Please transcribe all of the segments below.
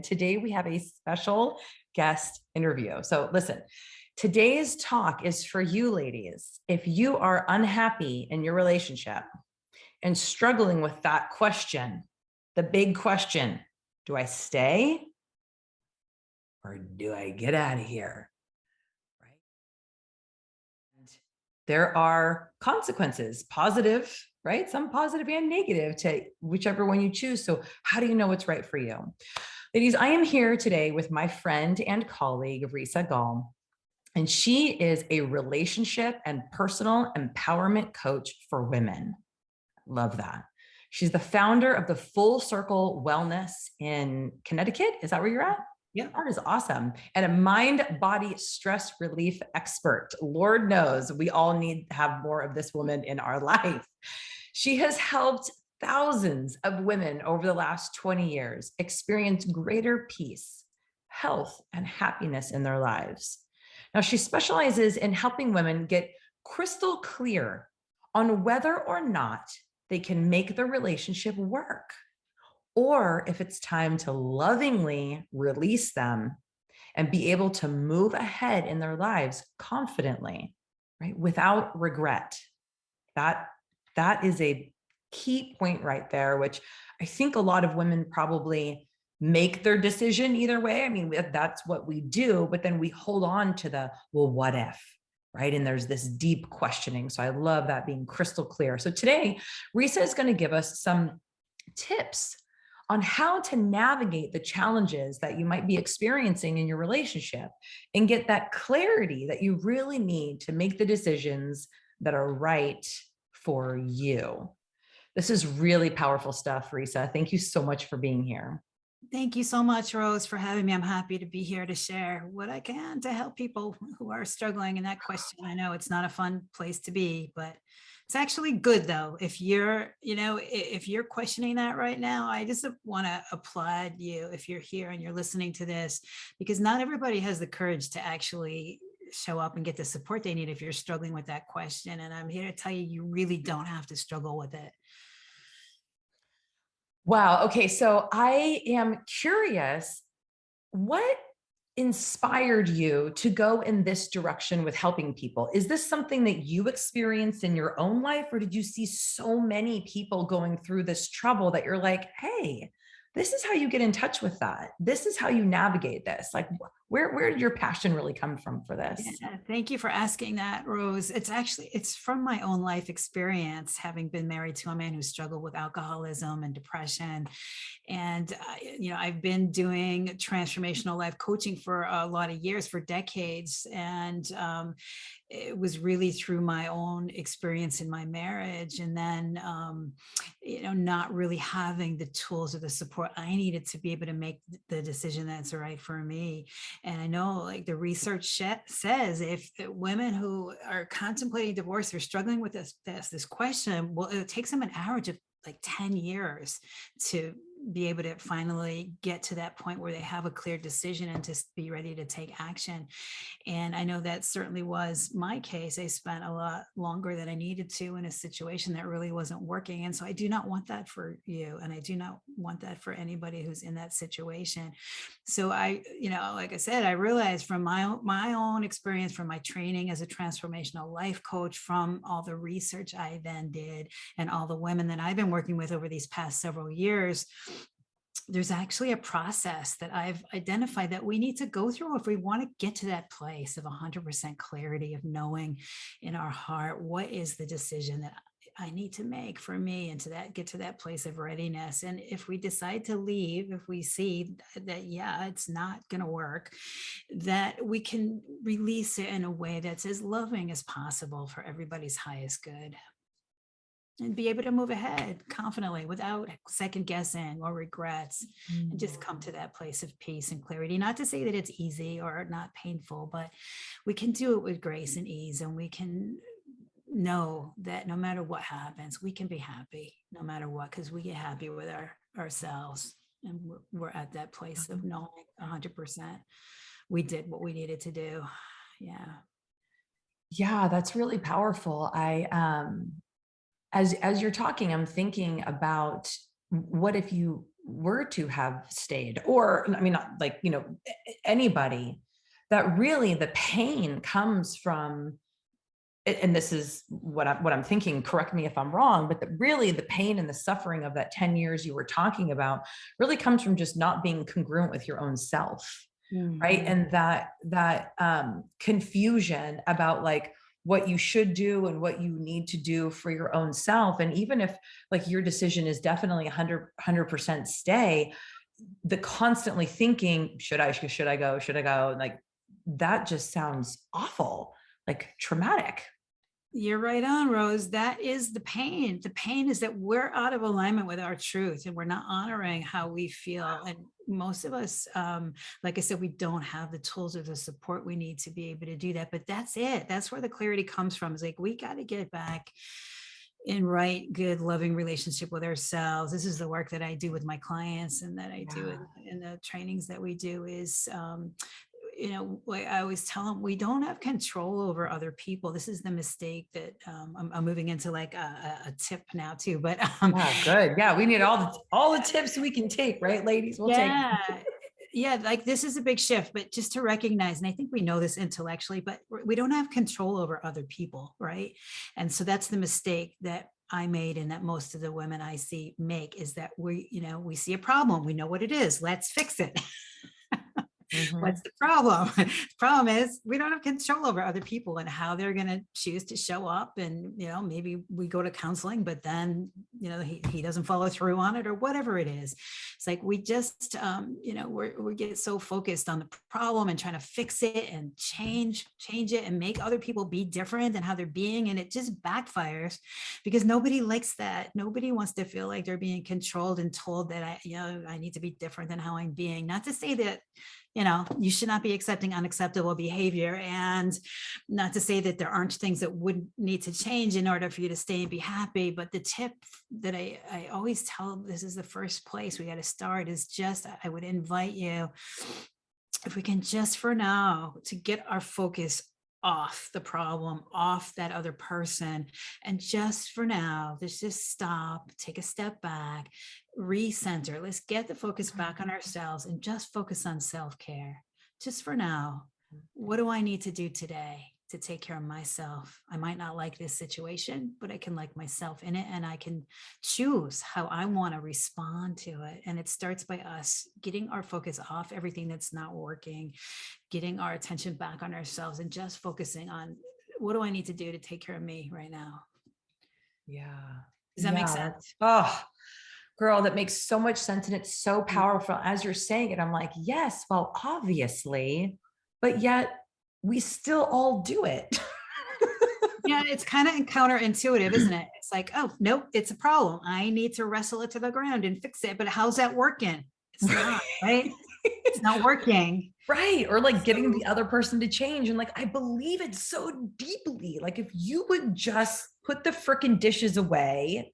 Today we have a special guest interview. So listen, today's talk is for you ladies. If you are unhappy in your relationship and struggling with that question, the big question, do I stay or do I get out of here? Right? And there are consequences, positive, right? Some positive and negative to whichever one you choose. So how do you know what's right for you? Ladies, I am here today with my friend and colleague, Risa Gall, and she is a relationship and personal empowerment coach for women. Love that. She's the founder of the Full Circle Wellness in Connecticut. Is that where you're at? Yeah. That is awesome. And a mind-body stress relief expert. Lord knows we all need to have more of this woman in our life. She has helped thousands of women over the last 20 years experience greater peace, health, and happiness in their lives. Now, she specializes in helping women get crystal clear on whether or not they can make the relationship work, or if it's time to lovingly release them and be able to move ahead in their lives confidently, right? Without regret. That is a key point right there, which I think a lot of women probably make their decision either way. I mean, that's what we do, but then we hold on to the, well, what if, right? And there's this deep questioning. So I love that being crystal clear. So today, Risa is going to give us some tips on how to navigate the challenges that you might be experiencing in your relationship and get that clarity that you really need to make the decisions that are right for you. This is really powerful stuff, Risa. Thank you so much for being here. Thank you so much, Rose, for having me. I'm happy to be here to share what I can to help people who are struggling in that question. I know it's not a fun place to be, but it's actually good though. If you're, if you're questioning that right now, I just want to applaud you if you're here and you're listening to this, because not everybody has the courage to actually show up and get the support they need if you're struggling with that question. And I'm here to tell you, you really don't have to struggle with it. Wow. Okay. So I am curious, what inspired you to go in this direction with helping people? Is this something that you experienced in your own life, or did you see so many people going through this trouble that you're like, hey, this is how you get in touch with that. This is how you navigate this. Like, where did your passion really come from for this? Yeah, thank you for asking that, Rose. It's from my own life experience, having been married to a man who struggled with alcoholism and depression. And, I've been doing transformational life coaching for a lot of years, for decades. And it was really through my own experience in my marriage. And then, not really having the tools or the support I needed to be able to make the decision that's right for me. And I know, like, the research says, if women who are contemplating divorce are struggling with this question, well, it takes them an average of like 10 years to be able to finally get to that point where they have a clear decision and to be ready to take action. And I know that certainly was my case. I spent a lot longer than I needed to in a situation that really wasn't working. And so I do not want that for you. And I do not want that for anybody who's in that situation. So I, like I said, I realized from my own experience, from my training as a transformational life coach, from all the research I then did and all the women that I've been working with over these past several years, there's actually a process that I've identified that we need to go through if we want to get to that place of 100% clarity, of knowing in our heart, what is the decision that I need to make for me, and get to that place of readiness. And if we decide to leave, if we see that, yeah, it's not going to work, that we can release it in a way that's as loving as possible for everybody's highest good, and be able to move ahead confidently without second guessing or regrets, and just come to that place of peace and clarity. Not to say that it's easy or not painful, but we can do it with grace and ease, and we can know that no matter what happens, we can be happy no matter what, because we get happy with ourselves. And we're at that place of knowing 100% we did what we needed to do. Yeah, that's really powerful. As you're talking, I'm thinking about, what if you were to have stayed, or I mean, not like, anybody, that really the pain comes from, and this is what I'm thinking, correct me if I'm wrong, but really the pain and the suffering of that 10 years you were talking about really comes from just not being congruent with your own self, right? Mhm. And that confusion about like what you should do and what you need to do for your own self. And even if like your decision is definitely 100% stay, the constantly thinking, should I go, like that just sounds awful, like traumatic. You're right on, Rose. That is the pain. The pain is that we're out of alignment with our truth and we're not honoring how we feel. And most of us, like I said, we don't have the tools or the support we need to be able to do that. But that's it. That's where the clarity comes from. Is like, we got to get back in right, good, loving relationship with ourselves. This is the work that I do with my clients and that I do Yeah. in the trainings that we do is, like I always tell them, we don't have control over other people. This is the mistake that I'm moving into like a tip now too. But Yeah, good. Yeah, we need all the tips we can take, right, ladies? We'll take. yeah, yeah, like this is a big shift, but just to recognize, and I think we know this intellectually, but we don't have control over other people, right? And so that's the mistake that I made and that most of the women I see make, is that we see a problem, we know what it is, let's fix it. What's Mhm. the problem? The problem is we don't have control over other people and how they're going to choose to show up. And, maybe we go to counseling, but then, he doesn't follow through on it or whatever it is. It's like, we just, we get so focused on the problem and trying to fix it and change it and make other people be different than how they're being. And it just backfires because nobody likes that. Nobody wants to feel like they're being controlled and told that I need to be different than how I'm being. Not to say that you should not be accepting unacceptable behavior, and not to say that there aren't things that would need to change in order for you to stay and be happy. But the tip that I always tell, this is the first place we got to start, is just, I would invite you, if we can just for now, to get our focus off the problem, off that other person. And just for now, let's just stop, take a step back, recenter. Let's get the focus back on ourselves and just focus on self-care. Just for now, what do I need to do today to take care of myself? I might not like this situation, but I can like myself in it, and I can choose how I want to respond to it. And it starts by us getting our focus off everything that's not working, getting our attention back on ourselves, and just focusing on, what do I need to do to take care of me right now? Yeah. Does that make Yeah, that's, sense? oh, girl, that makes so much sense, and it's so Mm. powerful. As you're saying it, I'm like, yes, well, obviously, but yet we still all do it. Yeah, it's kind of counterintuitive, isn't it? It's like, oh, nope, it's a problem. I need to wrestle it to the ground and fix it. But how's that working? It's not, right? It's not working. Right. Or like getting So the other person to change. And like, I believe it so deeply. Like, if you would just put the freaking dishes away,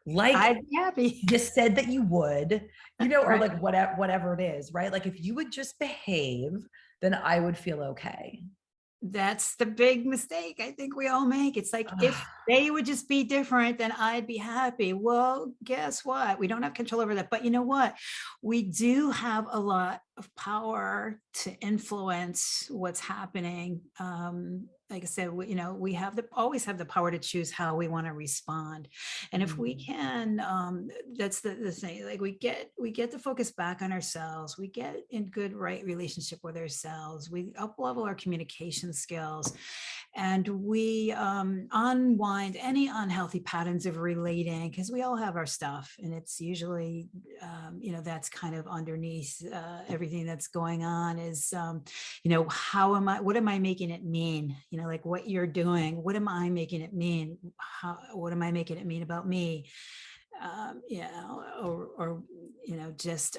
like I'd be happy. you said that you would, or Right. like whatever it is, right? Like, if you would just behave, then I would feel okay. That's the big mistake I think we all make. It's like, if they would just be different, then I'd be happy. Well, guess what? We don't have control over that. But you know what? We do have a lot of power to influence what's happening. Like I said, we always have the power to choose how we want to respond. And if we Mm. can, that's the thing. Like, we get the focus back on ourselves. We get in good, right relationship with ourselves. We up level our communication skills, and we unwind any unhealthy patterns of relating, because we all have our stuff, and it's usually that's kind of underneath everything that's going on, is what am I making it mean, like what you're doing, what am I making it mean, what am I making it mean about me, or just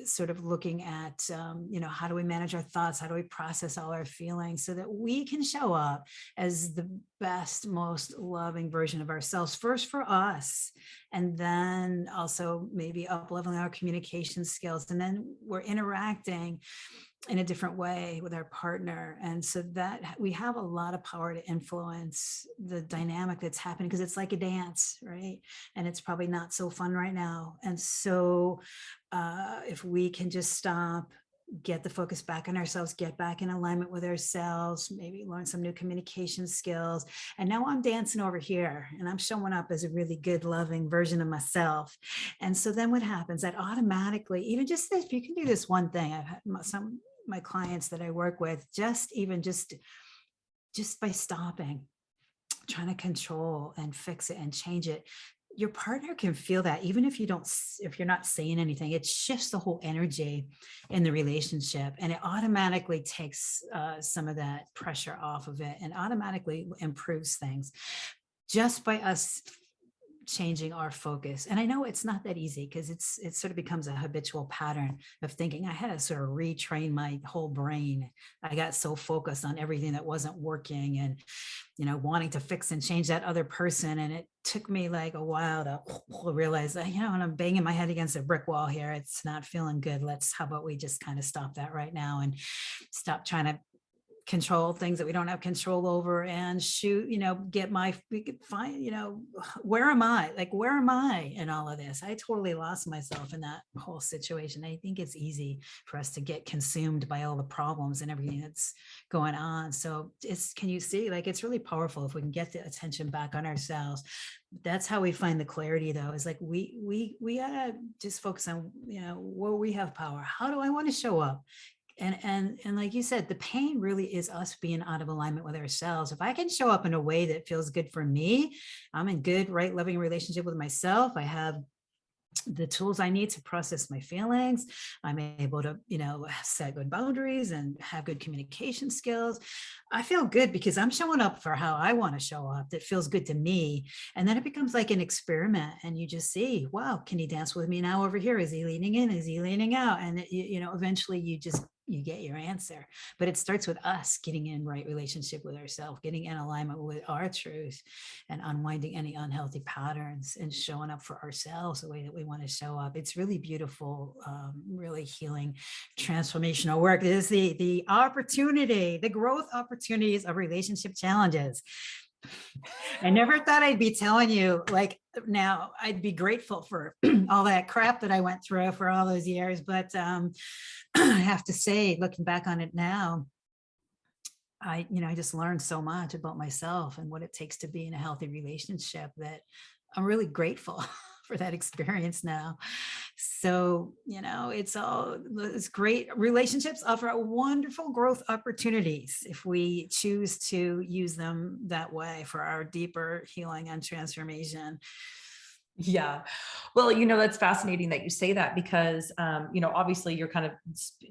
sort of looking at, how do we manage our thoughts? How do we process all our feelings so that we can show up as the best, most loving version of ourselves, first for us, and then also maybe up leveling our communication skills. And then we're interacting in a different way with our partner. And so that we have a lot of power to influence the dynamic that's happening, because it's like a dance, right? And it's probably not so fun right now. And so if we can just stop, get the focus back on ourselves, get back in alignment with ourselves, maybe learn some new communication skills. And now I'm dancing over here and I'm showing up as a really good, loving version of myself. And so then what happens? That automatically, even just if you can do this one thing, I've had some my clients that I work with, just by stopping, trying to control and fix it and change it, your partner can feel that. Even if if you're not saying anything, it shifts the whole energy in the relationship, and it automatically takes some of that pressure off of it and automatically improves things just by us changing our focus. And I know it's not that easy, because it sort of becomes a habitual pattern of thinking. I had to sort of retrain my whole brain. I got so focused on everything that wasn't working, and wanting to fix and change that other person. And it took me like a while to realize that, when I'm banging my head against a brick wall here, it's not feeling good. How about we just kind of stop that right now and stop trying to control things that we don't have control over, and shoot, we could find, where am I? Like, where am I in all of this? I totally lost myself in that whole situation. I think it's easy for us to get consumed by all the problems and everything that's going on. So can you see, like, it's really powerful if we can get the attention back on ourselves. That's how we find the clarity, though, is like, we gotta just focus on, where we have power. How do I want to show up? And like you said, the pain really is us being out of alignment with ourselves. If I can show up in a way that feels good for me, I'm in good, right, loving relationship with myself. I have the tools I need to process my feelings. I'm able to, set good boundaries and have good communication skills. I feel good because I'm showing up for how I want to show up. That feels good to me. And then it becomes like an experiment, and you just see, wow, can he dance with me now over here? Is he leaning in? Is he leaning out? And eventually you get your answer. But it starts with us getting in right relationship with ourselves, getting in alignment with our truth, and unwinding any unhealthy patterns, and showing up for ourselves the way that we want to show up. It's really beautiful, really healing, transformational work. This is the opportunity, the growth opportunities of relationship challenges. I never thought I'd be telling you, like, now I'd be grateful for all that crap that I went through for all those years. But I have to say, looking back on it now, I just learned so much about myself and what it takes to be in a healthy relationship, that I'm really grateful for that experience now. So, it's great. Relationships offer wonderful growth opportunities if we choose to use them that way for our deeper healing and transformation. Yeah. Well, that's fascinating that you say that, because, obviously you're kind of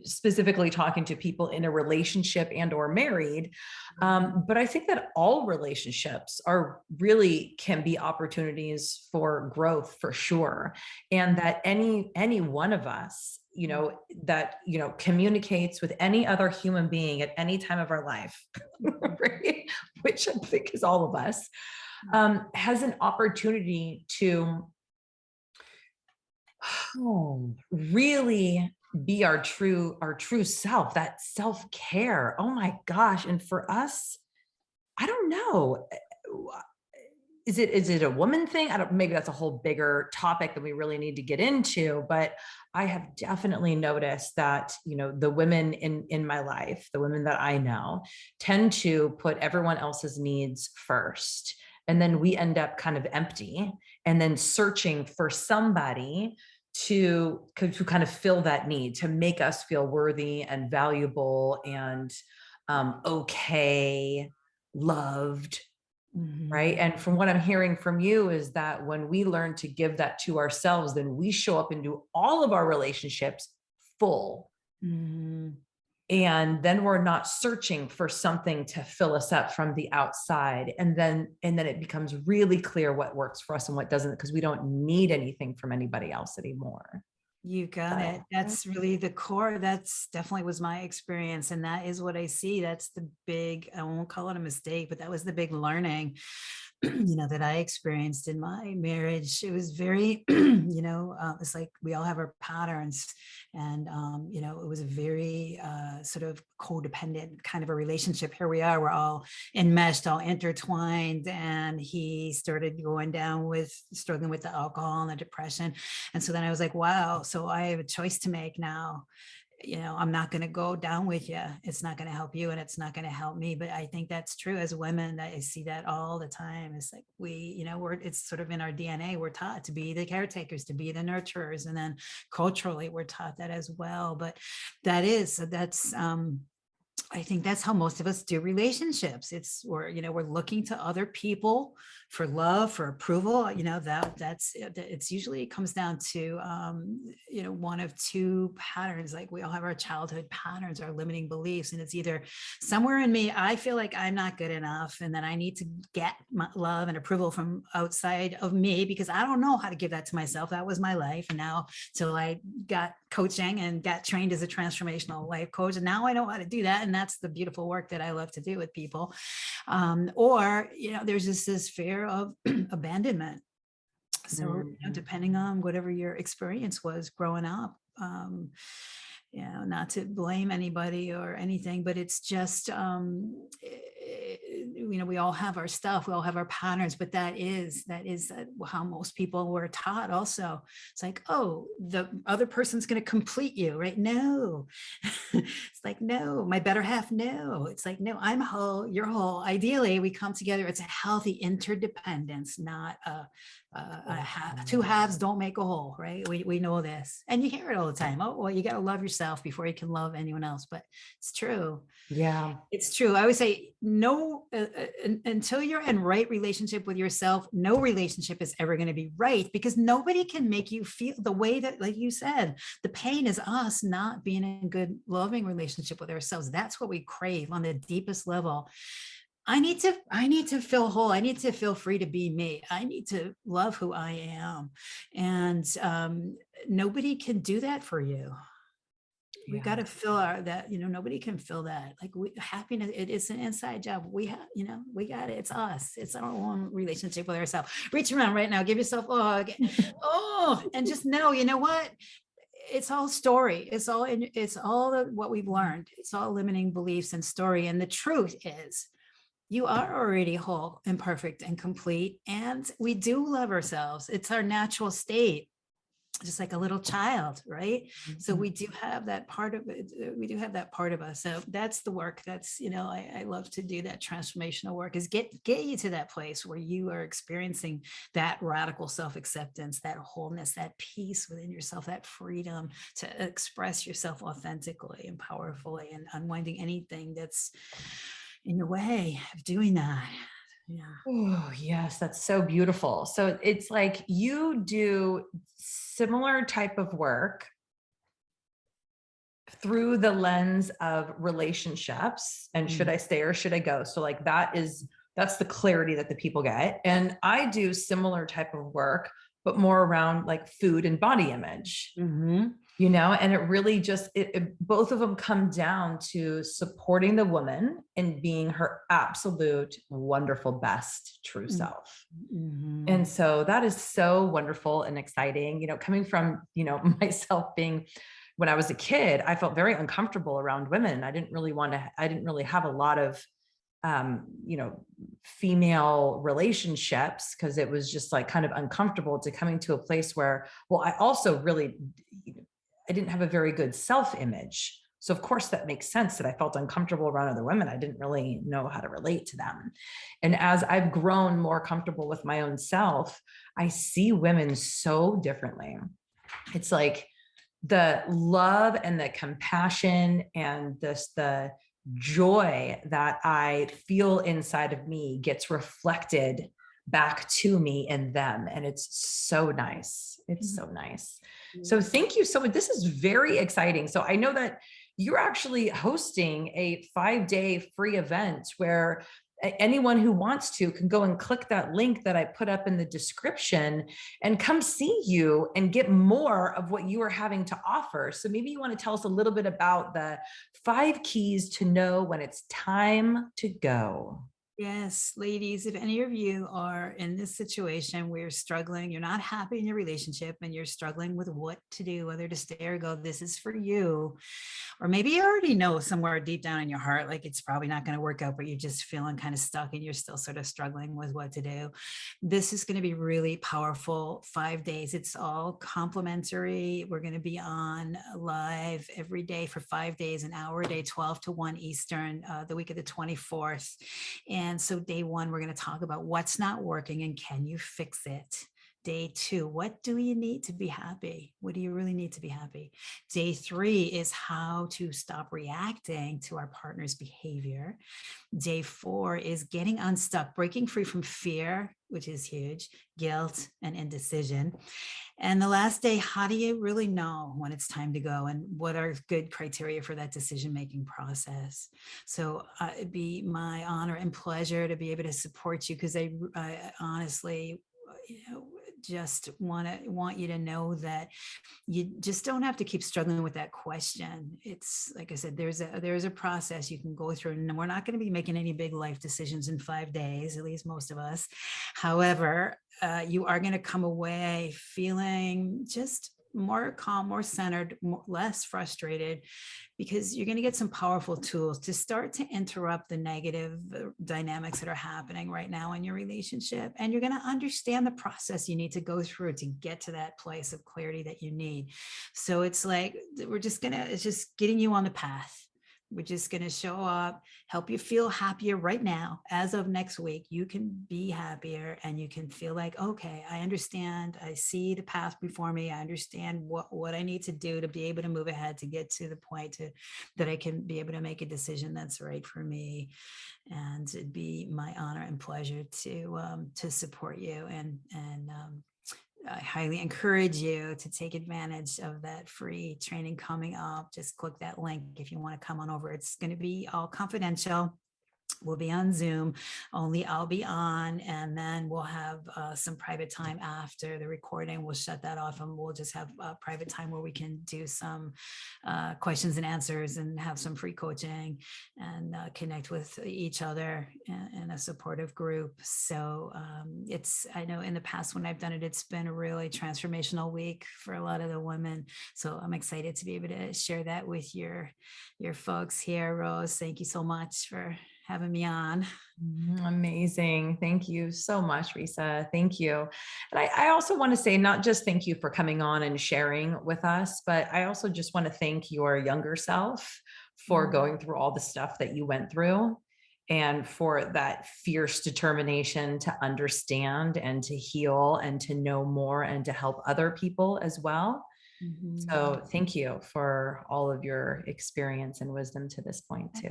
specifically talking to people in a relationship and or married. But I think that all relationships can be opportunities for growth, for sure. And that any one of us, that, communicates with any other human being at any time of our life, right? Which I think is all of us, has an opportunity to really be our true self, that self-care. Oh my gosh. And for us, I don't know. Is it a woman thing? I don't, maybe that's a whole bigger topic that we really need to get into, but I have definitely noticed that, the women in my life, the women that I know, tend to put everyone else's needs first. And then we end up kind of empty, and then searching for somebody to kind of fill that need, to make us feel worthy and valuable and okay, loved. Right. And from what I'm hearing from you is that when we learn to give that to ourselves, then we show up into all of our relationships full. Mm-hmm. And then we're not searching for something to fill us up from the outside. And then it becomes really clear what works for us and what doesn't, because we don't need anything from anybody else anymore. You got it. That's really the core. That's definitely was my experience. And that is what I see. That's the big, I won't call it a mistake, but that was the big learning that I experienced in my marriage. It was very, it's like we all have our patterns. And, it was a very sort of codependent kind of a relationship. Here we are, we're all enmeshed, all intertwined. And he started going down with struggling with the alcohol and the depression. And so then I was like, wow, so I have a choice to make now. I'm not going to go down with you. It's not going to help you and it's not going to help me. But I think that's true as women. I see that all the time. It's like it's sort of in our DNA. We're taught to be the caretakers, to be the nurturers. And then culturally, we're taught that as well. But that's I think that's how most of us do relationships. We're looking to other people for love, for approval. It's usually comes down to, one of two patterns. Like we all have our childhood patterns, our limiting beliefs. And it's either somewhere in me, I feel like I'm not good enough. And then I need to get my love and approval from outside of me because I don't know how to give that to myself. That was my life. And now till I got coaching and got trained as a transformational life coach. And now I know how to do that. And that's the beautiful work that I love to do with people. Or there's just this fear of abandonment. So, depending on whatever your experience was growing up, not to blame anybody or anything, but it's just, we all have our stuff, we all have our patterns, but that is how most people were taught also. It's like, oh, the other person's going to complete you, right? No, it's like, no, my better half. No, it's like, no, I'm whole, you're whole. Ideally, we come together. It's a healthy interdependence, not two halves don't make a whole, right? We know this, and you hear it all the time. Oh, well, you got to love yourself before you can love anyone else. But it's true. Yeah. It's true. I would say no, until you're in right relationship with yourself, no relationship is ever going to be right because nobody can make you feel the way that, like you said, the pain is us not being in a good, loving relationship with ourselves. That's what we crave on the deepest level. I need to feel whole. I need to feel free to be me. I need to love who I am. And nobody can do that for you. We got to fill that, nobody can fill that. Like happiness, it's an inside job. We got it. It's us. It's our own relationship with ourselves. Reach around right now, give yourself a hug. Oh, and just know, you know what? It's all story. It's all what we've learned. It's all limiting beliefs and story. And the truth is, you are already whole and perfect and complete. And we do love ourselves. It's our natural state, just like a little child, right? So we do have that part of it. We do have that part of us. So that's the work. That's, I love to do that transformational work, is get you to that place where you are experiencing that radical self-acceptance, that wholeness, that peace within yourself, that freedom to express yourself authentically and powerfully, and unwinding anything that's in your way of doing that. Yeah. Oh, yes, that's so beautiful. So it's like you do similar type of work through the lens of relationships and should I stay or should I go? So like that's the clarity that the people get. And I do similar type of work, but more around like food and body image. And it really just, both of them come down to supporting the woman and being her absolute wonderful best true self. And so that is so wonderful and exciting, coming from, myself being, when I was a kid, I felt very uncomfortable around women. I didn't really have a lot of, female relationships because it was just like kind of uncomfortable, to coming to a place where, well, I also really, I didn't have a very good self-image. So of course that makes sense that I felt uncomfortable around other women. I didn't really know how to relate to them. And as I've grown more comfortable with my own self, I see women so differently. It's like the love and the compassion and the joy that I feel inside of me gets reflected back to me and them. And it's so nice. It's so nice. So thank you so much. This is very exciting. So I know that you're actually hosting a 5-day free event where anyone who wants to can go and click that link that I put up in the description and come see you and get more of what you are having to offer. So maybe you want to tell us a little bit about the 5 keys to know when it's time to go. Yes, ladies, if any of you are in this situation where you're struggling, you're not happy in your relationship and you're struggling with what to do, whether to stay or go, this is for you. Or maybe you already know somewhere deep down in your heart, like it's probably not going to work out, but you're just feeling kind of stuck and you're still sort of struggling with what to do. This is going to be really powerful. 5 days. It's all complimentary. We're going to be on live every day for 5 days, an hour a day, 12 to 1 Eastern, the week of the 24th. And so day one, we're going to talk about what's not working and can you fix it? Day two, what do you need to be happy? What do you really need to be happy? Day three is how to stop reacting to our partner's behavior. Day four is getting unstuck, breaking free from fear, which is huge, guilt, and indecision. And the last day, how do you really know when it's time to go and what are good criteria for that decision-making process? So it'd be my honor and pleasure to be able to support you because I honestly, just want you to know that you just don't have to keep struggling with that question. It's like I said, there's a process you can go through, and we're not going to be making any big life decisions in 5 days, at least most of us. However, you are going to come away feeling just more calm, more centered, less frustrated, because you're going to get some powerful tools to start to interrupt the negative dynamics that are happening right now in your relationship. And you're going to understand the process you need to go through to get to that place of clarity that you need. So it's like, it's just getting you on the path. We're just going to show up, help you feel happier right now. As of next week, you can be happier and you can feel like, okay, I understand. I see the path before me. I understand what I need to do to be able to move ahead, to get to the point that I can be able to make a decision that's right for me. And it'd be my honor and pleasure to support you and I highly encourage you to take advantage of that free training coming up. Just click that link if you want to come on over. It's going to be all confidential. We'll be on Zoom, only I'll be on, and then we'll have some private time after the recording. We'll shut that off and we'll just have a private time where we can do some questions and answers and have some free coaching and connect with each other in a supportive group. So I know in the past when I've done it, it's been a really transformational week for a lot of the women. So I'm excited to be able to share that with your folks here. Rose, thank you so much for having me on. Amazing. Thank you so much, Risa. Thank you. And I also want to say not just thank you for coming on and sharing with us, but I also just want to thank your younger self for going through all the stuff that you went through and for that fierce determination to understand and to heal and to know more and to help other people as well. So thank you for all of your experience and wisdom to this point too.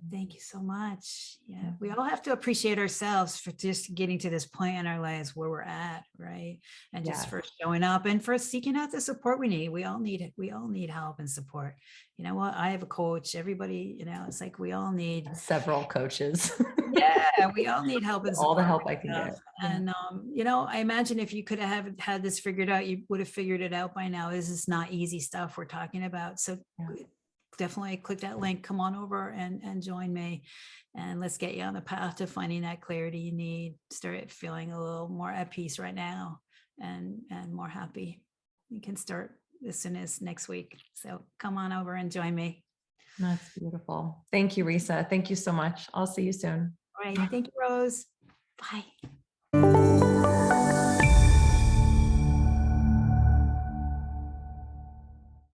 Thank you so much. Yeah, we all have to appreciate ourselves for just getting to this point in our lives where we're at, right? And just for showing up and for seeking out the support we need. We all need it. We all need help and support. You know what? I have a coach. Everybody, it's like we all need several coaches. Yeah, we all need help and support. All the help I can get. And I imagine if you could have had this figured out, you would have figured it out by now. This is not easy stuff we're talking about. So definitely click that link, come on over and join me, and let's get you on the path to finding that clarity you need. Start feeling a little more at peace right now and more happy. You can start as soon as next week. So come on over and join me. That's beautiful. Thank you, Risa. Thank you so much. I'll see you soon. All right. Thank you, Rose. Bye.